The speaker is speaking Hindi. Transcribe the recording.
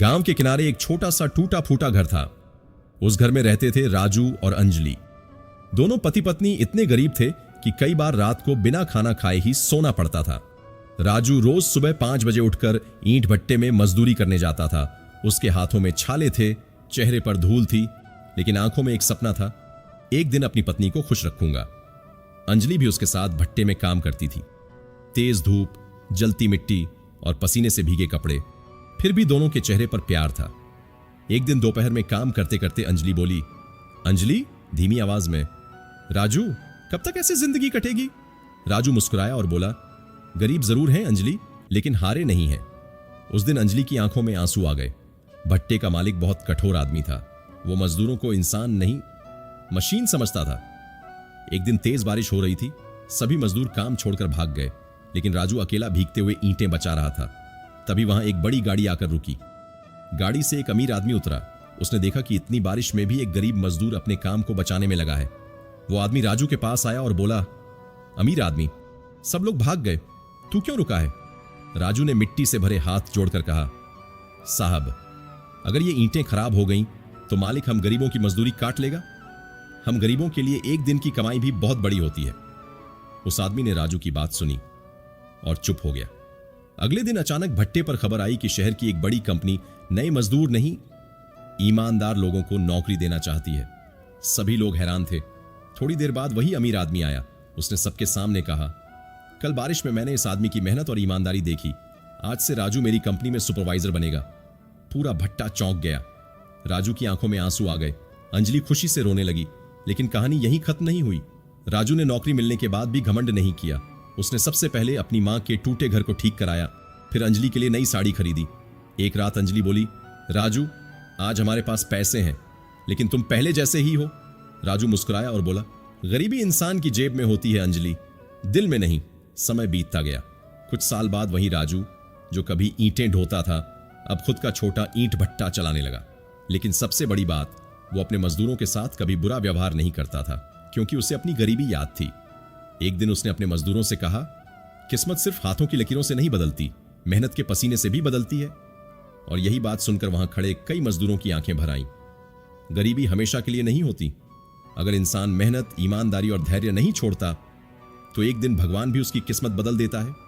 गांव के किनारे एक छोटा सा टूटा फूटा घर था। उस घर में रहते थे राजू और अंजलि। दोनों पति पत्नी इतने गरीब थे कि कई बार रात को बिना खाना खाए ही सोना पड़ता था। राजू रोज सुबह 5 बजे उठकर ईंट भट्टे में मजदूरी करने जाता था। उसके हाथों में छाले थे, चेहरे पर धूल थी, लेकिन आंखों में एक सपना था, एक दिन अपनी पत्नी को खुश रखूंगा। अंजलि भी उसके साथ भट्टे में काम करती थी। तेज धूप, जलती मिट्टी और पसीने से भीगे कपड़े, फिर भी दोनों के चेहरे पर प्यार था। एक दिन दोपहर में काम करते करते अंजलि बोली, अंजलि धीमी आवाज में, राजू कब तक ऐसे जिंदगी कटेगी? राजू मुस्कुराया और बोला, गरीब जरूर हैं अंजलि, लेकिन हारे नहीं हैं। उस दिन अंजलि की आंखों में आंसू आ गए। भट्टे का मालिक बहुत कठोर आदमी था। वो मजदूरों को इंसान नहीं मशीन समझता था। एक दिन तेज बारिश हो रही थी। सभी मजदूर काम छोड़कर भाग गए, लेकिन राजू अकेला भीगते हुए ईंटें बचा रहा था। तभी वहां एक बड़ी गाड़ी आकर रुकी। गाड़ी से एक अमीर आदमी उतरा। उसने देखा कि इतनी बारिश में भी एक गरीब मजदूर अपने काम को बचाने में लगा है। वो आदमी राजू के पास आया और बोला, अमीर आदमी, सब लोग भाग गए, तू क्यों रुका है? राजू ने मिट्टी से भरे हाथ जोड़कर कहा, साहब, अगर ये ईंटें खराब हो गईं तो मालिक हम गरीबों की मजदूरी काट लेगा। हम गरीबों के लिए एक दिन की कमाई भी बहुत बड़ी होती है। उस आदमी ने राजू की बात सुनी और चुप हो गया। अगले दिन अचानक भट्टे पर खबर आई कि शहर की एक बड़ी कंपनी नए मजदूर नहीं, ईमानदार लोगों को नौकरी देना चाहती है। सभी लोग हैरान थे। थोड़ी देर बाद वही अमीर आदमी आया। उसने सबके सामने कहा, कल बारिश में मैंने इस आदमी की मेहनत और ईमानदारी देखी। आज से राजू मेरी कंपनी में सुपरवाइजर बनेगा। पूरा भट्टा चौंक गया। राजू की आंखों में आंसू आ गए। अंजलि खुशी से रोने लगी। लेकिन कहानी यहीं खत्म नहीं हुई। राजू ने नौकरी मिलने के बाद भी घमंड नहीं किया। उसने सबसे पहले अपनी मां के टूटे घर को ठीक कराया, फिर अंजलि के लिए नई साड़ी खरीदी। एक रात अंजलि बोली, राजू, आज हमारे पास पैसे हैं, लेकिन तुम पहले जैसे ही हो। राजू मुस्कुराया और बोला, गरीबी इंसान की जेब में होती है अंजलि, दिल में नहीं। समय बीतता गया। कुछ साल बाद वही राजू, जो कभी ईंटें ढोता था, अब खुद का छोटा ईंट भट्टा चलाने लगा। लेकिन सबसे बड़ी बात, वो अपने मजदूरों के साथ कभी बुरा व्यवहार नहीं करता था, क्योंकि उसे अपनी गरीबी याद थी। एक दिन उसने अपने मजदूरों से कहा, किस्मत सिर्फ हाथों की लकीरों से नहीं बदलती, मेहनत के पसीने से भी बदलती है। और यही बात सुनकर वहां खड़े कई मजदूरों की आंखें भर आईं। गरीबी हमेशा के लिए नहीं होती। अगर इंसान मेहनत, ईमानदारी और धैर्य नहीं छोड़ता, तो एक दिन भगवान भी उसकी किस्मत बदल देता है।